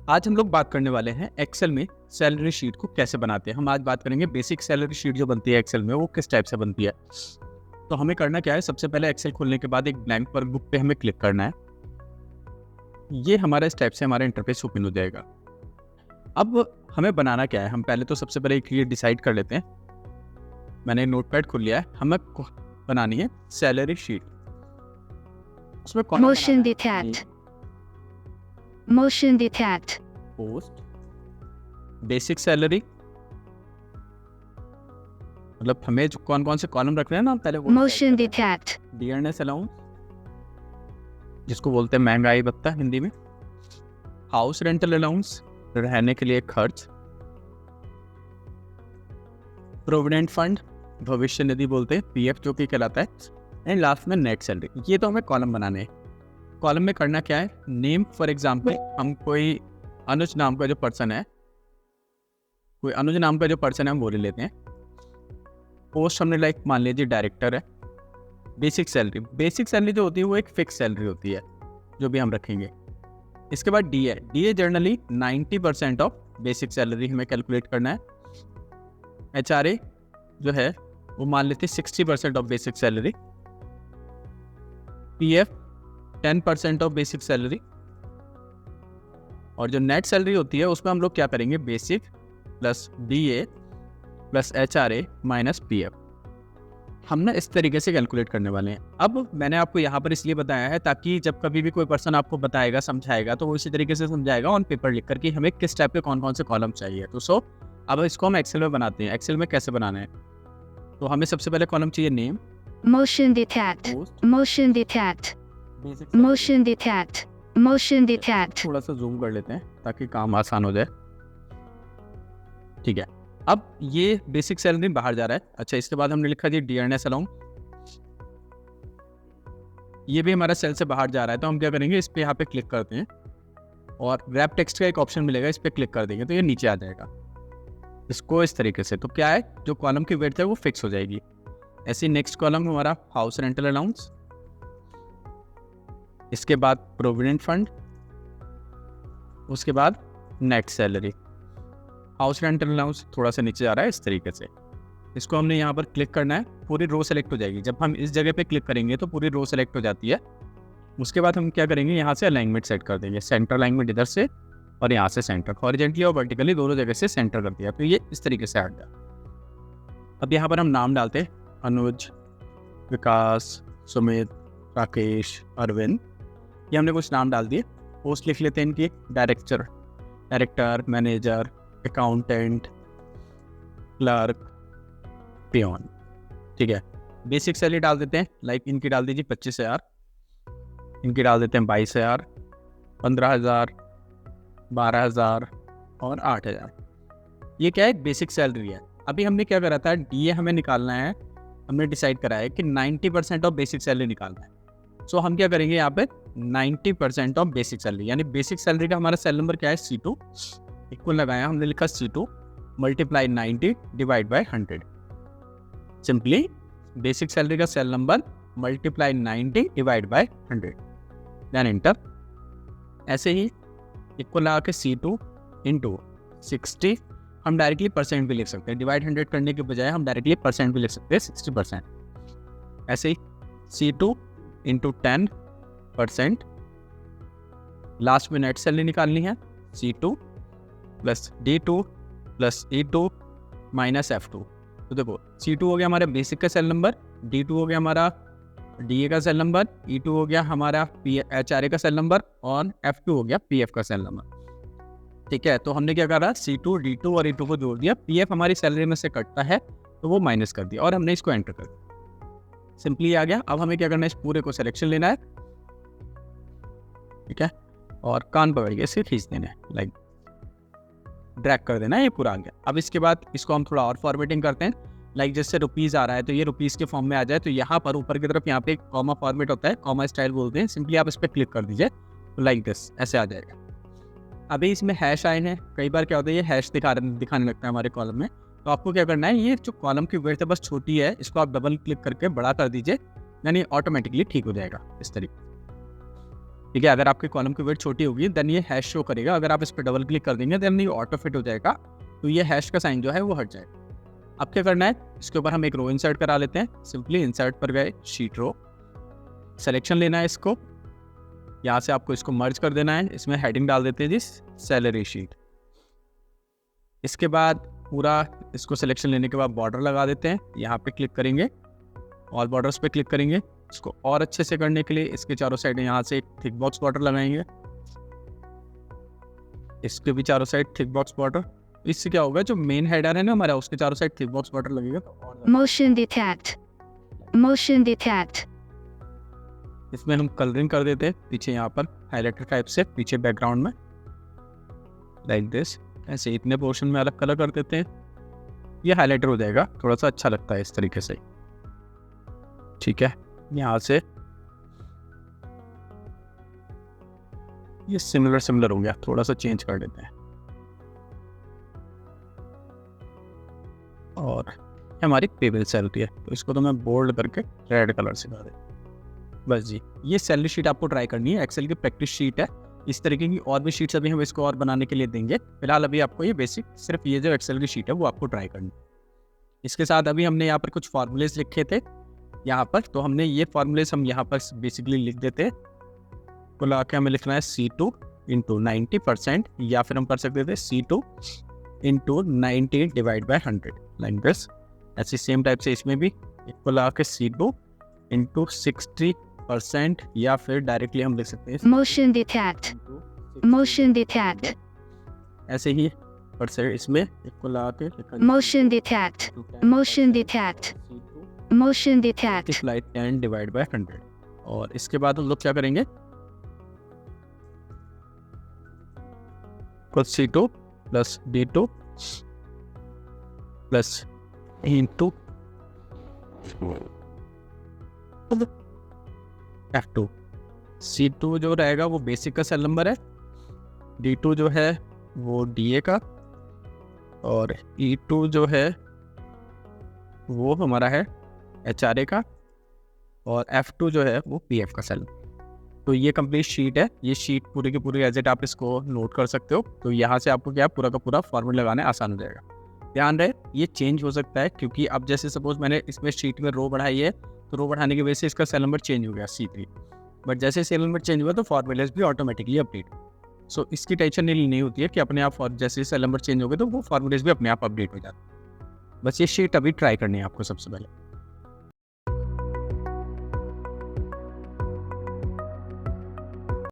आज हम लोग बात करने वाले हैं एक्सेल में सैलरी शीट को कैसे बनाते हैं। हम आज बात करेंगे बेसिक सैलरी शीट जो बनती है एक्सेल में वो किस टाइप से बनती है। तो हमें करना क्या है, सबसे पहले एक्सेल खोलने के बाद एक ब्लैंक वर्कबुक पे हमें क्लिक करना है। ये हमारा इस टाइप से हमारा इंटरफेस ओपन हो जाएगा। अब हमें बनाना क्या है, हम पहले तो सबसे पहले ये डिसाइड कर लेते हैं। मैंने नोटपैड खोल लिया है, हमें बनानी है सैलरी शीट। उसमें Motion detect. Motion detect. Post basic salary, मतलब हमें जो कौन कौन से कॉलम रख रहे हैं ना पहले वो Motion detect. डियरनेस अलाउंस जिसको बोलते हैं महंगाई भत्ता हिंदी में, हाउस रेंटल अलाउंस रहने के लिए खर्च, प्रोविडेंट फंड भविष्य निधि बोलते हैं पीएफ जो कि कहलाता है, एंड लास्ट में नेट सैलरी। ये तो हमें कॉलम बनाने हैं। कॉलम में करना क्या है, नेम फॉर एग्जांपल हम कोई अनुज नाम का जो पर्सन है, हम वो ले लेते हैं। पोस्ट हमने लाइक मान लीजिए डायरेक्टर है। बेसिक सैलरी जो होती है वो एक फिक्स सैलरी होती है जो भी हम रखेंगे। इसके बाद डी है जनरली 90% ऑफ बेसिक सैलरी हमें कैलकुलेट करना है। एचआरए जो है वो मान लेते हैं 60% of basic salary. PF 10% of basic salary. और जो नेट सैलरी होती है उसमें हम लोग क्या करेंगे, basic plus DA plus HRA minus PF. हम ना इस तरीके से कैलकुलेट करने वाले हैं। अब मैंने आपको यहाँ पर इसलिए बताया है ताकि जब कभी भी कोई पर्सन आपको बताएगा समझाएगा तो वो इसी तरीके से समझाएगा ऑन पेपर लिख कर कि हमें किस टाइप के कौन कौन से कॉलम चाहिए। तो अब इसको हम एक्सेल में बनाते हैं। एक्सेल में कैसे बनाना है, तो हमें सबसे पहले कॉलम चाहिए name, Motion detect. Motion detect. Motion detect. Motion detect. थोड़ा सा जूम कर लेते हैं ताकि काम आसान हो जाए। ठीक है, अब ये बेसिक सैलरी बाहर जा रहा है। अच्छा, इसके बाद हमने लिखा जी डियरनेस अलाउंस, ये भी हमारा सेल से बाहर जा रहा है। तो हम क्या करेंगे, इस पे यहाँ पे क्लिक करते हैं और रैप टेक्स्ट का एक ऑप्शन मिलेगा, इस पे क्लिक कर देंगे तो ये नीचे आ जाएगा इसको इस तरीके से। तो क्या है, जो कॉलम की वेट है वो फिक्स हो जाएगी। ऐसे नेक्स्ट कॉलम हमारा हाउस रेंटल अलाउंस, इसके बाद प्रोविडेंट फंड, उसके बाद net salary. House rental allowance थोड़ा सा नीचे जा रहा है इस तरीके से। इसको हमने यहाँ पर क्लिक करना है, पूरी रो सेलेक्ट हो जाएगी। जब हम इस जगह पे क्लिक करेंगे तो पूरी रो सेलेक्ट हो जाती है। उसके बाद हम क्या करेंगे, यहाँ से अलाइनमेंट सेट कर देंगे। सेंटर अलाइनमेंट इधर से और यहाँ से सेंटर, हॉरिजॉन्टली और वर्टिकली दोनों जगह से सेंटर कर दिया। तो ये इस तरीके से आ गया। अब यहाँ पर हम नाम डालते हैं, अनुज, विकास, सुमित, राकेश, अरविंद, ये हमने कुछ नाम डाल दिए। पोस्ट लिख लेते हैं इनकी, director, manager, accountant, clerk, peon. ठीक है, बेसिक सैलरी डाल देते हैं, लाइक इनकी डाल दीजिए 25,000, इनकी डाल देते हैं 22,000, 15,000, 12,000 और 8,000। ये क्या है, बेसिक सैलरी है। अभी हमने क्या करा था, डीए हमें निकालना है। हमने डिसाइड करा है कि 90% ऑफ बेसिक सैलरी निकालना है। सो हम क्या करेंगे, यहाँ पे 90% ऑफ बेसिक सैलरी, यानी बेसिक सैलरी का हमारा सेल नंबर क्या है, C2 इक्वल लगाया, हमने लिखा C2 multiply 90 divide by 100। Simply basic salary का cell number multiply 90 divide by 100, then enter. ऐसे ही इक्वल लगा के C2 इंटू 60, हम डायरेक्टली परसेंट भी लिख सकते हैं। डिवाइड 100 करने के बजाय हम डायरेक्टली परसेंट भी लिख सकते हैं, 60%। ऐसे ही C2 इंटू 10%, लास्ट में नेट सैलरी निकालनी है, C2 plus D2 plus E2 minus F2। तो देखो C2 हो गया हमारा बेसिक का सेल नंबर, D2 हो गया हमारा DA का सेल नंबर, E2 हो गया हमारा HRA का सेल नंबर और F2 हो गया PF का सेल नंबर। ठीक है, तो हमने क्या करा, C2, D2 और E2 को जोड़ दिया। PF हमारी सैलरी में से कटता है तो वो माइनस कर दिया और हमने इसको एंटर कर दिया। सिंपली आ गया। अब हमें क्या करना है, इस पूरे को सिलेक्शन लेना है, ठीक है, और कान पकड़ के इसे खींच देना है, लाइक ड्रैग कर देना है, ये पूरा आ गया। अब इसके बाद इसको हम थोड़ा और फॉर्मेटिंग करते हैं, लाइक जैसे रुपीज़ आ रहा है तो ये रुपीज़ के फॉर्म में आ जाए। तो यहाँ पर ऊपर की तरफ यहाँ पे एक कॉमा फॉर्मेट होता है, कॉमा स्टाइल बोलते हैं। सिंपली आप इस पर क्लिक कर दीजिए तो लाइक दिस ऐसे आ जाएगा। अभी इसमें हैश आए हैं, कई बार क्या होता है ये हैश दिखाने लगता है हमारे कॉलम में। तो आपको क्या करना है, ये जो कॉलम की विड्थ है बस छोटी है, इसको आप डबल क्लिक करके बड़ा कर दीजिए, यानी ऑटोमेटिकली ठीक हो जाएगा इस तरीके। ठीक है। अगर आपके कॉलम की वेट छोटी होगी देन ये हैश शो करेगा, अगर आप इस पर डबल क्लिक कर देंगे देन ये ऑटो फिट हो जाएगा, तो ये हैश का साइन जो है वो हट जाएगा। अब क्या करना है, इसके ऊपर हम एक रो इंसर्ट करा लेते हैं। सिंपली इंसर्ट पर गए, शीट रो, सिलेक्शन लेना है इसको, यहाँ से आपको इसको मर्ज कर देना है, इसमें हेडिंग डाल देते हैं जी सैलरी शीट। इसके बाद पूरा इसको सिलेक्शन लेने के बाद बॉर्डर लगा देते हैं, यहाँ पे क्लिक करेंगे, ऑल बॉर्डर्स पे क्लिक करेंगे। इसको और अच्छे से करने के लिए इसके चारों साइड यहाँ से एक थिक बॉक्स बॉर्डर लगाएंगे, इसके भी चारों साइड थिक बॉक्स बॉर्डर। इससे क्या होगा, जो मेन हेडर है ना हमारा, उसके चारों साइड थिक बॉक्स बॉर्डर लगेगा तो और Motion detect. Motion detect. इसमें हम कलरिंग कर देते हैं पीछे, यहाँ पर हाईलाइटर टाइप से पीछे बैकग्राउंड में लाइक दिस, ऐसे इतने पोर्शन में अलग कलर कर देते हैं, ये हाईलाइटर हो जाएगा, थोड़ा सा अच्छा लगता है इस तरीके से। ठीक है, यहाँ से ये सिमिलर हो गया, थोड़ा सा चेंज कर देते हैं। और हमारी पेबल सेल होती है, तो इसको तो मैं बोल्ड करके रेड कलर से कर देता हूं। बस जी, ये सैलरी शीट आपको ट्राई करनी है, एक्सेल की प्रैक्टिस शीट है। इस तरीके की और भी शीट्स अभी हम इसको और बनाने के लिए देंगे, फिलहाल अभी आपको ये बेसिक सिर्फ ये जो एक्सेल की शीट है वो आपको ट्राई करनी है। इसके साथ अभी हमने यहाँ पर कुछ फार्मूलेस लिखे थे यहाँ पर, तो हमने ये फार्मूलेस हम यहाँ पर बेसिकली लिख देते हैं। कुल आके हमें लिखना है C2 इंटू 90%, या फिर हम कर सकते थे C2 into 90 divide by 100 like this. ऐसी सेम टाइप से इसमें भी इक्वल आके C2 इंटू 60%, या फिर डायरेक्टली हम लिख सकते हैं Motion detect. Motion detect. ऐसे ही परसेंट इसमें इक्वल आके Motion detect. Motion detect. Motion detect. Multiply 10 divide by 100। और इसके बाद हम लोग क्या करेंगे, C2 plus D2 plus into F2। C2 जो रहेगा वो बेसिक का सेल नंबर है, D2 जो है वो DA का, और E2 जो है वो हमारा है HRA का, और F2 जो है वो PF का सेल। तो ये कंप्लीट शीट है, ये शीट पूरी की पूरी एज इट आप इसको नोट कर सकते हो। तो यहाँ से आपको क्या पूरा का पूरा फॉर्मूला लगाने आसान हो जाएगा। ध्यान रहे ये चेंज हो सकता है, क्योंकि अब जैसे सपोज मैंने इसमें शीट में रो बढ़ाई है, तो रो बढ़ाने की वजह से इसका सेल नंबर चेंज हो गया C3, बट जैसे सेल नंबर चेंज हुआ तो फॉर्मूलेस भी ऑटोमेटिकली अपडेट। सो इसकी टेंशन नहीं होती है कि अपने आप जैसे सेल नंबर चेंज हो गए तो वो फॉर्मूलेस भी अपने आप अपडेट हो जाते हैं। बस ये शीट अभी ट्राई करनी है आपको सबसे पहले।